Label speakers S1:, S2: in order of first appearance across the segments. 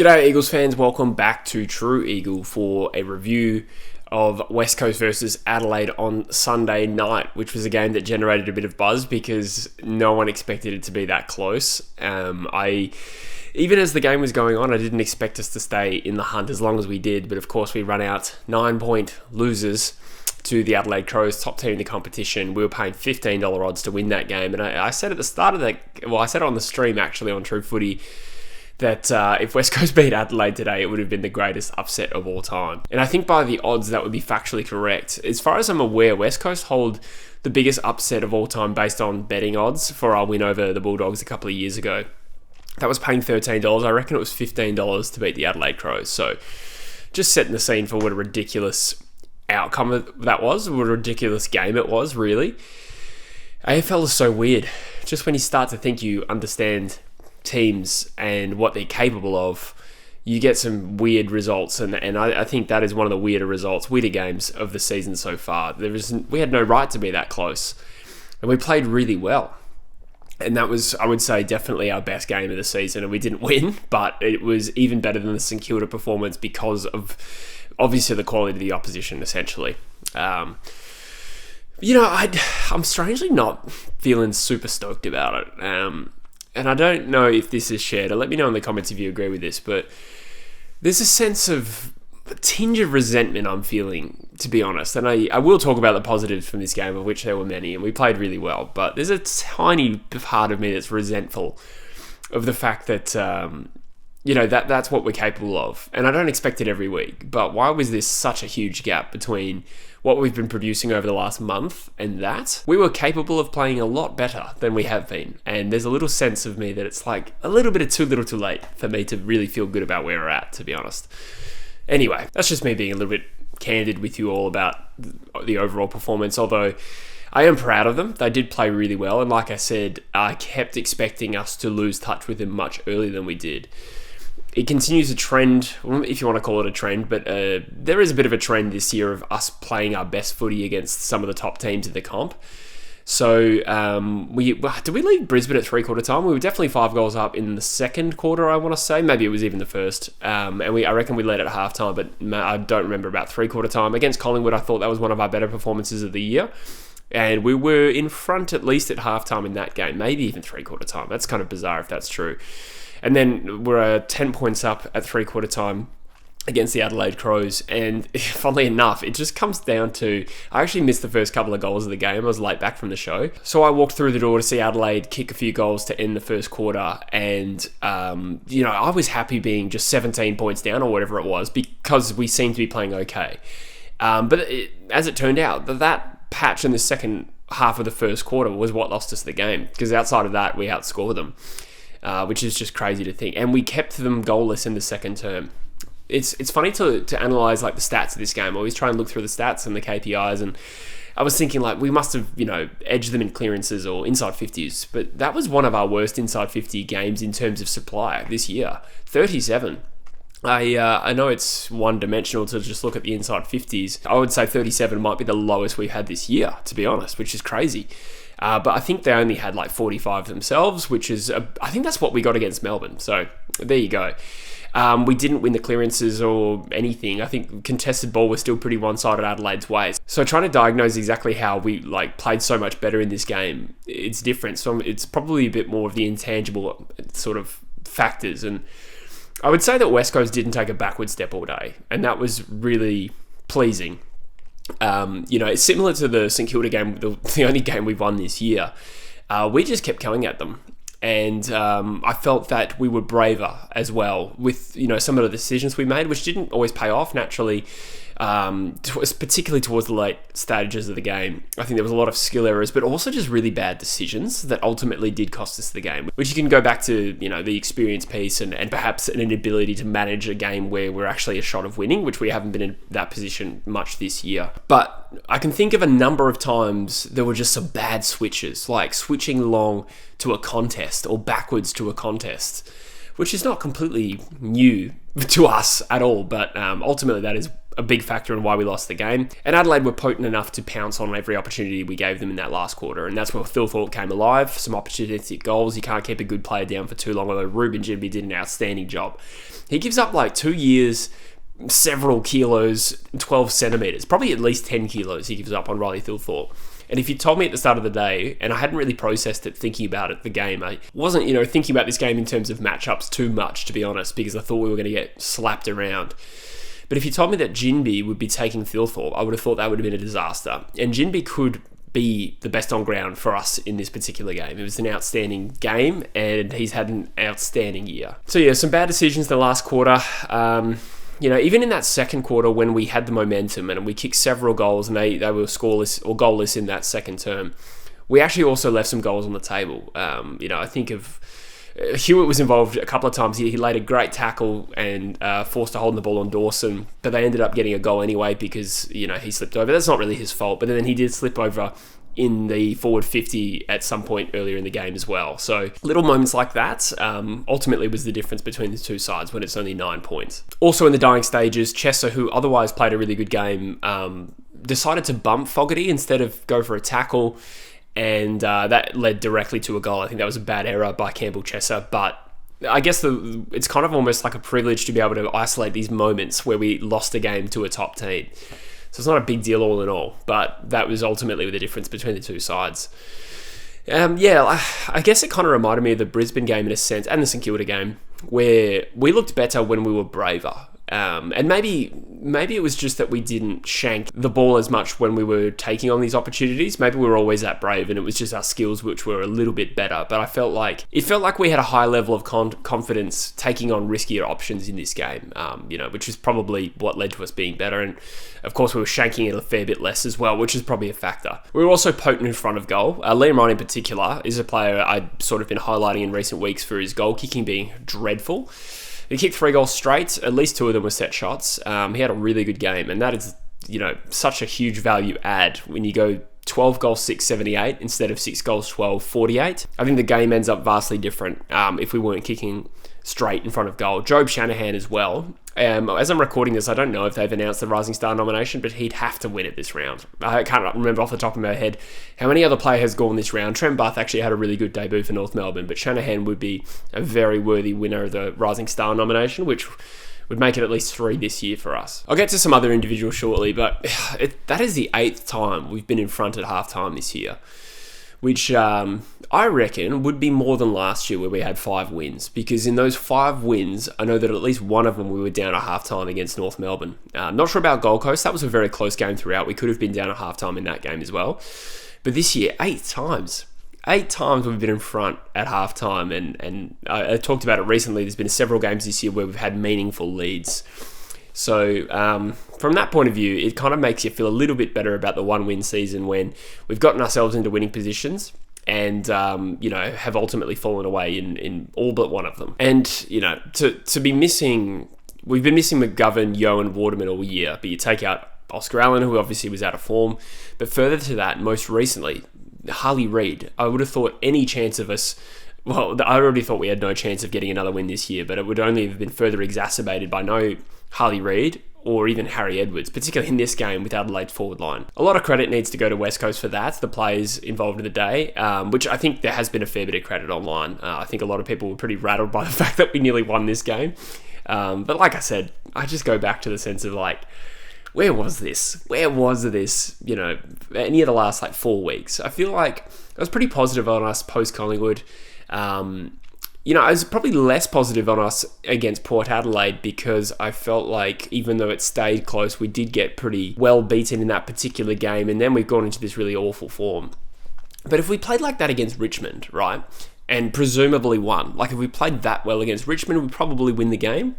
S1: G'day Eagles fans, welcome back to True Eagle for a review of West Coast versus Adelaide on Sunday night, which was a game that generated a bit of buzz because no one expected it to be that close. Even as the game was going on, I didn't expect us to stay in the hunt as long as we did, but of course we run out 9-point losers to the Adelaide Crows, top team in the competition. We were paying $15 odds to win that game, and I said at the start of I said it on the stream actually on True Footy, that if West Coast beat Adelaide today, it would have been the greatest upset of all time. And I think by the odds, that would be factually correct. As far as I'm aware, West Coast hold the biggest upset of all time based on betting odds for our win over the Bulldogs a couple of years ago. That was paying $13. I reckon it was $15 to beat the Adelaide Crows. So just setting the scene for what a ridiculous outcome that was, what a ridiculous game it was, really. AFL is so weird. Just when you start to think you understand teams and what they're capable of, you get some weird results, and I think that is one of the weirder games of the season so far. We had no right to be that close, and we played really well, and that was, I would say, definitely our best game of the season. And we didn't win, but it was even better than the St Kilda performance because of obviously the quality of the opposition, essentially. I'm strangely not feeling super stoked about it. And I don't know if this is shared. Let me know in the comments if you agree with this, but there's a sense of a tinge of resentment I'm feeling, to be honest. And I will talk about the positives from this game, of which there were many, and we played really well. But there's a tiny part of me that's resentful of the fact that, that's what we're capable of. And I don't expect it every week. But why was there such a huge gap between what we've been producing over the last month and that? We were capable of playing a lot better than we have been. And there's a little sense of me that it's like a little bit of too little too late for me to really feel good about where we're at, to be honest. Anyway, that's just me being a little bit candid with you all about the overall performance, although I am proud of them. They did play really well. And like I said, I kept expecting us to lose touch with them much earlier than we did. It continues a trend, if you want to call it a trend, but there is a bit of a trend this year of us playing our best footy against some of the top teams in the comp. So, did we lead Brisbane at three-quarter time? We were definitely 5 goals up in the second quarter, I want to say. Maybe it was even the first. And I reckon we led at halftime, but I don't remember about three-quarter time. Against Collingwood, I thought that was one of our better performances of the year. And we were in front at least at halftime in that game, maybe even three-quarter time. That's kind of bizarre if that's true. And then we're 10 points up at three-quarter time against the Adelaide Crows. And funnily enough, it just comes down to, I actually missed the first couple of goals of the game. I was late back from the show. So I walked through the door to see Adelaide kick a few goals to end the first quarter. And, I was happy being just 17 points down or whatever it was because we seemed to be playing okay. As it turned out, that patch in the second half of the first quarter was what lost us the game, because outside of that, we outscored them. Which is just crazy to think. And we kept them goalless in the second term. It's funny to analyse like the stats of this game. I always try and look through the stats and the KPIs, and I was thinking like we must have, edged them in clearances or inside 50s, but that was one of our worst inside 50 games in terms of supply this year. 37. I know it's one-dimensional to just look at the inside 50s. I would say 37 might be the lowest we've had this year, to be honest, which is crazy. But I think they only had like 45 themselves, which is, I think that's what we got against Melbourne. So there you go. We didn't win the clearances or anything. I think contested ball was still pretty one-sided Adelaide's ways. So trying to diagnose exactly how we played so much better in this game, it's different. So it's probably a bit more of the intangible sort of factors. And I would say that West Coast didn't take a backward step all day, and that was really pleasing. It's similar to the St Kilda game, the only game we've won this year. We just kept coming at them. And I felt that we were braver as well with, some of the decisions we made, which didn't always pay off naturally, particularly towards the late stages of the game. I think there was a lot of skill errors, but also just really bad decisions that ultimately did cost us the game, which you can go back to, the experience piece and perhaps an inability to manage a game where we're actually a shot of winning, which we haven't been in that position much this year. But I can think of a number of times there were just some bad switches, like switching long to a contest or backwards to a contest, which is not completely new to us at all, but ultimately that is a big factor in why we lost the game. And Adelaide were potent enough to pounce on every opportunity we gave them in that last quarter, and that's where Phil Thorpe came alive. Some opportunistic goals. You can't keep a good player down for too long, although Ruben Ginbey did an outstanding job. He gives up like 2 years, several kilos, 12 centimetres, probably at least 10 kilos he gives up on Riley Thilthorpe. And if you told me at the start of the day, and I hadn't really processed it thinking about it, the game, I wasn't, thinking about this game in terms of matchups too much, to be honest, because I thought we were going to get slapped around. But if you told me that Ginbey would be taking Thilthorpe, I would have thought that would have been a disaster. And Ginbey could be the best on ground for us in this particular game. It was an outstanding game, and he's had an outstanding year. So yeah, some bad decisions in the last quarter. Even in that second quarter when we had the momentum and we kicked several goals and they were scoreless or goalless in that second term, we actually also left some goals on the table. I think of Hewitt was involved a couple of times. He laid a great tackle and forced a hold on the ball on Dawson, but they ended up getting a goal anyway because, he slipped over. That's not really his fault, but then he did slip over in the forward 50 at some point earlier in the game as well. So little moments like that ultimately was the difference between the two sides when it's only 9 points. Also in the dying stages, Chesser, who otherwise played a really good game, decided to bump Fogarty instead of go for a tackle, and that led directly to a goal. I think that was a bad error by Campbell Chesser, but I guess it's kind of almost like a privilege to be able to isolate these moments where we lost a game to a top team. So it's not a big deal all in all, but that was ultimately the difference between the two sides. I guess it kind of reminded me of the Brisbane game in a sense, and the St Kilda game, where we looked better when we were braver. And maybe it was just that we didn't shank the ball as much when we were taking on these opportunities. Maybe we were always that brave and it was just our skills which were a little bit better. But it felt like we had a high level of confidence taking on riskier options in this game, which is probably what led to us being better. And of course, we were shanking it a fair bit less as well, which is probably a factor. We were also potent in front of goal. Liam Ryan in particular is a player I've sort of been highlighting in recent weeks for his goal kicking being dreadful. He kicked 3 goals straight. At least 2 of them were set shots. He had a really good game, and that is, such a huge value add when you go 12 goals 6, 78 instead of 6 goals 12, 48. I think the game ends up vastly different if we weren't kicking straight in front of goal. Job Shanahan as well. As I'm recording this, I don't know if they've announced the Rising Star nomination, but he'd have to win it this round. I can't remember off the top of my head how many other player has gone this round. Trent Buth actually had a really good debut for North Melbourne, but Shanahan would be a very worthy winner of the Rising Star nomination, which would make it at least 3 this year for us. I'll get to some other individuals shortly, but that is the 8th time we've been in front at halftime this year, which I reckon would be more than last year where we had 5 wins, because in those 5 wins, I know that at least one of them we were down at halftime against North Melbourne. Not sure about Gold Coast. That was a very close game throughout. We could have been down at halftime in that game as well. But this year, 8 times. 8 times we've been in front at halftime, and I talked about it recently. There's been several games this year where we've had meaningful leads. So from that point of view, it kind of makes you feel a little bit better about the 1-win season when we've gotten ourselves into winning positions and, have ultimately fallen away in all but one of them. And, to be missing, we've been missing McGovern, Yeo and Waterman all year, but you take out Oscar Allen, who obviously was out of form. But further to that, most recently, Harley Reid. I would have thought any chance of us... Well, I already thought we had no chance of getting another win this year, but it would only have been further exacerbated by no Harley Reid or even Harry Edwards, particularly in this game with Adelaide's forward line. A lot of credit needs to go to West Coast for that, the players involved in the day, which I think there has been a fair bit of credit online. I think a lot of people were pretty rattled by the fact that we nearly won this game. But like I said, I just go back to the sense of where was this? Where was this, any of the last 4 weeks? I feel like I was pretty positive on us post-Collingwood. I was probably less positive on us against Port Adelaide because I felt like even though it stayed close, we did get pretty well beaten in that particular game, and then we've gone into this really awful form. But if we played like that against Richmond, right, and presumably won, if we played that well against Richmond, we'd probably win the game.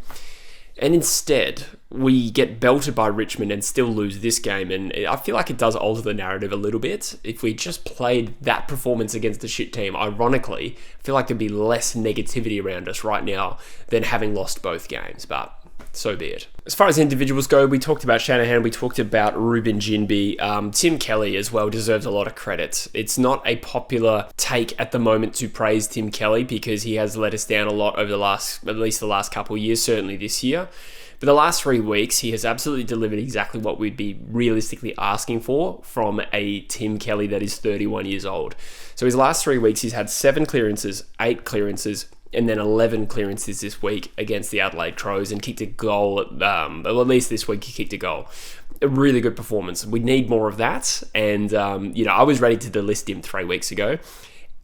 S1: And instead, we get belted by Richmond and still lose this game. And I feel like it does alter the narrative a little bit. If we just played that performance against a shit team, ironically, I feel like there'd be less negativity around us right now than having lost both games. But so be it. As far as individuals go, we talked about Shanahan, we talked about Ruben Ginbey. Tim Kelly as well deserves a lot of credit. It's not a popular take at the moment to praise Tim Kelly because he has let us down a lot over at least the last couple of years, certainly this year. But the last 3 weeks, he has absolutely delivered exactly what we'd be realistically asking for from a Tim Kelly that is 31 years old. So his last 3 weeks, he's had 7 clearances, 8 clearances, and then 11 clearances this week against the Adelaide Crows and kicked a goal. Well, at least this week he kicked a goal. A really good performance. We need more of that. And, I was ready to delist him 3 weeks ago.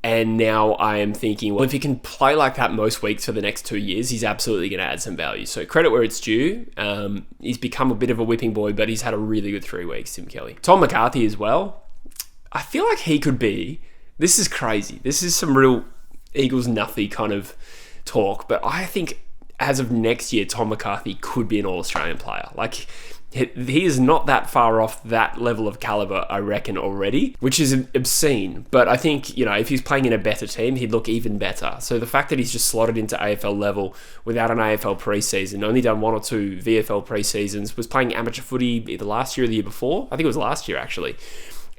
S1: And now I am thinking, well, if he can play like that most weeks for the next 2 years, he's absolutely going to add some value. So credit where it's due. He's become a bit of a whipping boy, but he's had a really good 3 weeks, Tim Kelly. Tom McCarthy as well. I feel like he could be... This is crazy. This is some real Eagles nutty kind of talk. But I think as of next year, Tom McCarthy could be an All-Australian player. Like... He is not that far off that level of caliber, I reckon, already, which is obscene. But I think, if he's playing in a better team, he'd look even better. So the fact that he's just slotted into AFL level without an AFL preseason, only done 1 or 2 VFL preseasons, was playing amateur footy either last year or the year before. I think it was last year, actually.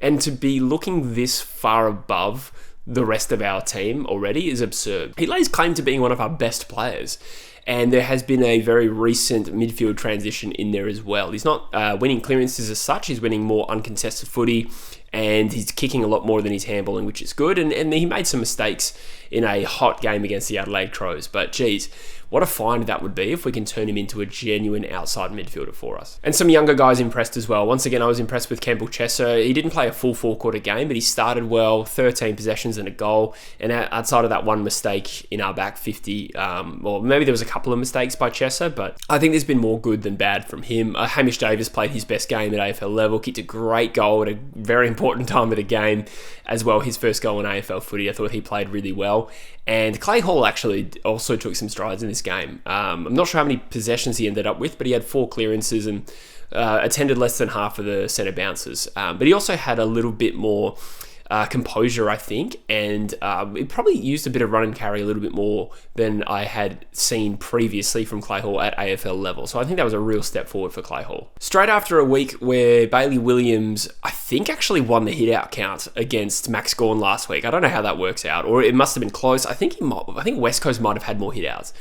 S1: And to be looking this far above the rest of our team already is absurd. He lays claim to being one of our best players. And there has been a very recent midfield transition in there as well. He's not winning clearances as such. He's winning more uncontested footy. And he's kicking a lot more than he's handballing, which is good. And he made some mistakes in a hot game against the Adelaide Crows. But geez, what a find that would be if we can turn him into a genuine outside midfielder for us. And some younger guys impressed as well. Once again, I was impressed with Campbell Chesser. He didn't play a full 4-quarter game, but he started well, 13 possessions and a goal. And outside of that one mistake in our back 50, or maybe there was a couple of mistakes by Chesser, but I think there's been more good than bad from him. Hamish Davis played his best game at AFL level, kicked a great goal at a very important time of the game as well. His first goal in AFL footy, I thought he played really well. And Clay Hall actually also took some strides in this game. I'm not sure how many possessions he ended up with, but he had 4 clearances and attended less than half of the centre bounces. But he also had a little bit more composure, I think, and it probably used a bit of run and carry a little bit more than I had seen previously from Clay Hall at AFL level. So I think that was a real step forward for Clay Hall. Straight after a week where Bailey Williams, I think, actually won the hit-out count against Max Gawn last week. I don't know how that works out, or it must have been close. I think West Coast might have had more hit-outs,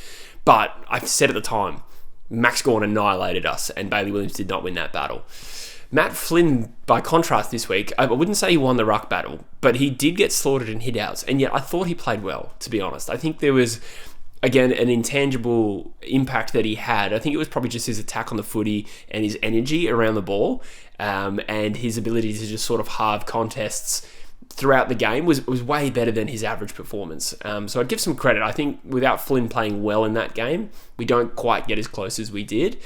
S1: but I said at the time, Max Gawn annihilated us, and Bailey Williams did not win that battle. Matt Flynn, by contrast this week, I wouldn't say he won the ruck battle, but he did get slaughtered in hit-outs, and yet I thought he played well, to be honest. I think there was, again, an intangible impact that he had. I think it was probably just his attack on the footy and his energy around the ball, and his ability to just sort of halve contests throughout the game was way better than his average performance. So I'd give some credit. I think without Flynn playing well in that game, we don't quite get as close as we did.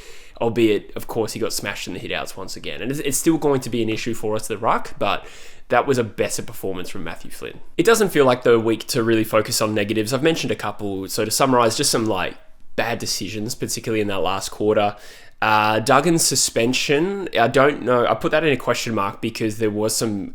S1: Albeit, of course, he got smashed in the hit-outs once again. And it's still going to be an issue for us, the ruck, but that was a better performance from Matthew Flynn. It doesn't feel like the week to really focus on negatives. I've mentioned a couple. So to summarise, just some bad decisions, particularly in that last quarter. Duggan's suspension, I don't know. I put that in a question mark because there was some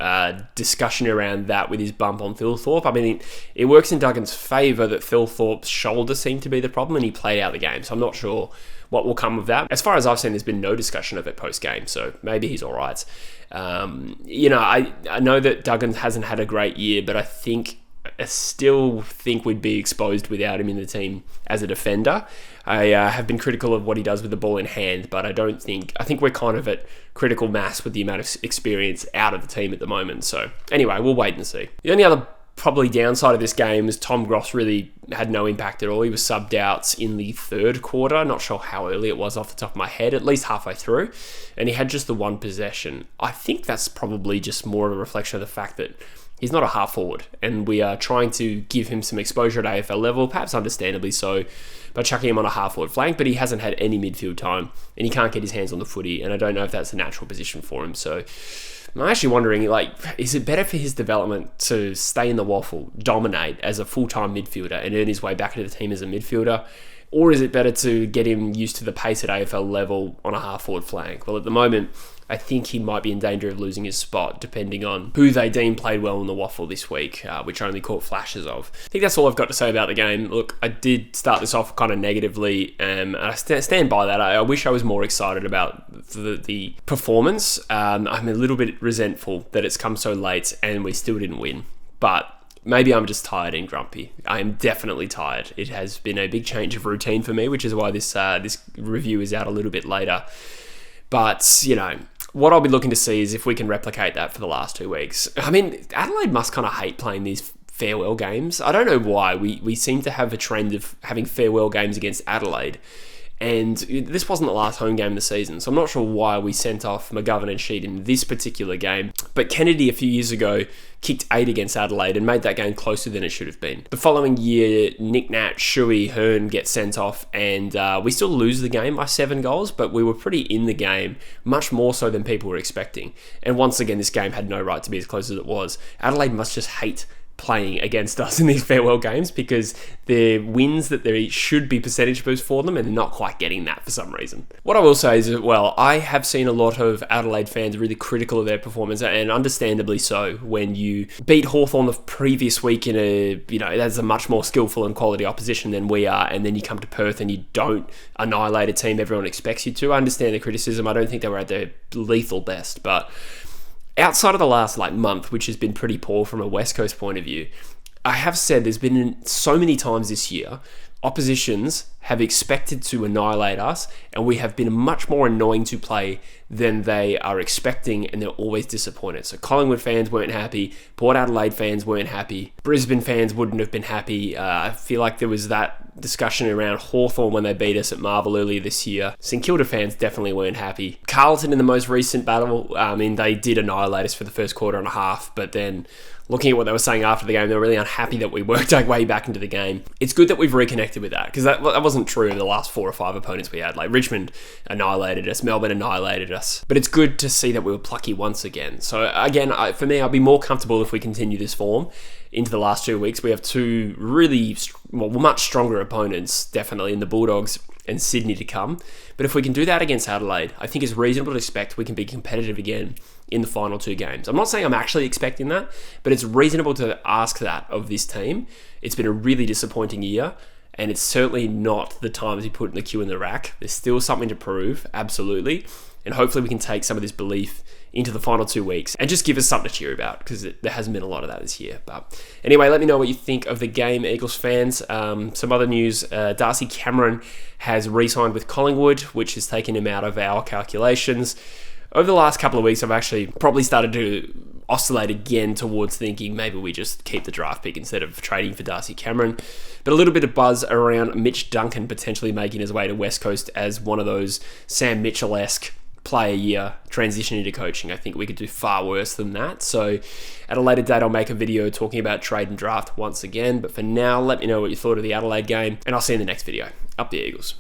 S1: discussion around that with his bump on Thilthorpe. I mean, it works in Duggan's favour that Thilthorpe's shoulder seemed to be the problem and he played out the game. So I'm not sure what will come of that. As far as I've seen, there's been no discussion of it post-game, so maybe he's all right. I know that Duggan hasn't had a great year, but I still think we'd be exposed without him in the team as a defender. I have been critical of what he does with the ball in hand, but I think we're kind of at critical mass with the amount of experience out of the team at the moment. So anyway, we'll wait and see. The only other probably downside of this game is Tom Gross really had no impact at all. He was subbed out in the 3rd quarter. Not sure how early it was off the top of my head, at least halfway through. And he had just the 1 possession. I think that's probably just more of a reflection of the fact that he's not a half forward, and we are trying to give him some exposure at AFL level, perhaps understandably so, by chucking him on a half forward flank, but he hasn't had any midfield time, and he can't get his hands on the footy, and I don't know if that's a natural position for him. So I'm actually wondering, is it better for his development to stay in the waffle, dominate as a full-time midfielder, and earn his way back into the team as a midfielder, or is it better to get him used to the pace at AFL level on a half forward flank? Well, at the moment, I think he might be in danger of losing his spot, depending on who they deem played well in the waffle this week, which I only caught flashes of. I think that's all I've got to say about the game. Look, I did start this off kind of negatively, and I stand by that. I wish I was more excited about the performance. I'm a little bit resentful that it's come so late and we still didn't win. But maybe I'm just tired and grumpy. I am definitely tired. It has been a big change of routine for me, which is why this review is out a little bit later. But, you know, what I'll be looking to see is if we can replicate that for the last 2 weeks. I mean, Adelaide must kind of hate playing these farewell games. I don't know why. We seem to have a trend of having farewell games against Adelaide. And this wasn't the last home game of the season, so I'm not sure why we sent off McGovern and Sheed in this particular game. But Kennedy a few years ago kicked 8 against Adelaide and made that game closer than it should have been. The following year, Nick Nat, Shuey, Hearn get sent off, and we still lose the game by 7 goals, but we were pretty in the game, much more so than people were expecting. And once again, this game had no right to be as close as it was. Adelaide must just hate playing against us in these farewell games because they're wins that there should be percentage boost for them and they're not quite getting that for some reason. What I will say is that, well, I have seen a lot of Adelaide fans really critical of their performance, and understandably so, when you beat Hawthorn the previous week in that's a much more skillful and quality opposition than we are, and then you come to Perth and you don't annihilate a team everyone expects you to. I understand the criticism. I don't think they were at their lethal best, but outside of the last month, which has been pretty poor from a West Coast point of view, I have said there's been so many times this year, oppositions have expected to annihilate us, and we have been much more annoying to play than they are expecting, and they're always disappointed. So Collingwood fans weren't happy, Port Adelaide fans weren't happy, Brisbane fans wouldn't have been happy. I feel like there was that discussion around Hawthorn when they beat us at Marvel earlier this year. St Kilda fans definitely weren't happy. Carlton in the most recent battle, they did annihilate us for the first quarter and a half, but then looking at what they were saying after the game, they were really unhappy that we worked our way back into the game. It's good that we've reconnected with that, because that wasn't true in the last 4 or 5 opponents we had. Richmond annihilated us, Melbourne annihilated us. But it's good to see that we were plucky once again. So again, for me, I'll be more comfortable if we continue this form into the last 2 weeks. We have 2 really much stronger opponents, definitely, in the Bulldogs and Sydney to come. But if we can do that against Adelaide, I think it's reasonable to expect we can be competitive again in the final 2 games. I'm not saying I'm actually expecting that, but it's reasonable to ask that of this team. It's been a really disappointing year, and it's certainly not the time to be putting the queue in the rack. There's still something to prove, absolutely, and hopefully we can take some of this belief into the final 2 weeks and just give us something to cheer about, because there hasn't been a lot of that this year. But anyway, let me know what you think of the game, Eagles fans. Some other news, Darcy Cameron has re-signed with Collingwood, which has taken him out of our calculations. Over the last couple of weeks, I've actually probably started to oscillate again towards thinking maybe we just keep the draft pick instead of trading for Darcy Cameron. But a little bit of buzz around Mitch Duncan potentially making his way to West Coast as one of those Sam Mitchell-esque play a year transition into coaching. I think we could do far worse than that. So at a later date, I'll make a video talking about trade and draft once again. But for now, let me know what you thought of the Adelaide game, and I'll see you in the next video. Up the Eagles.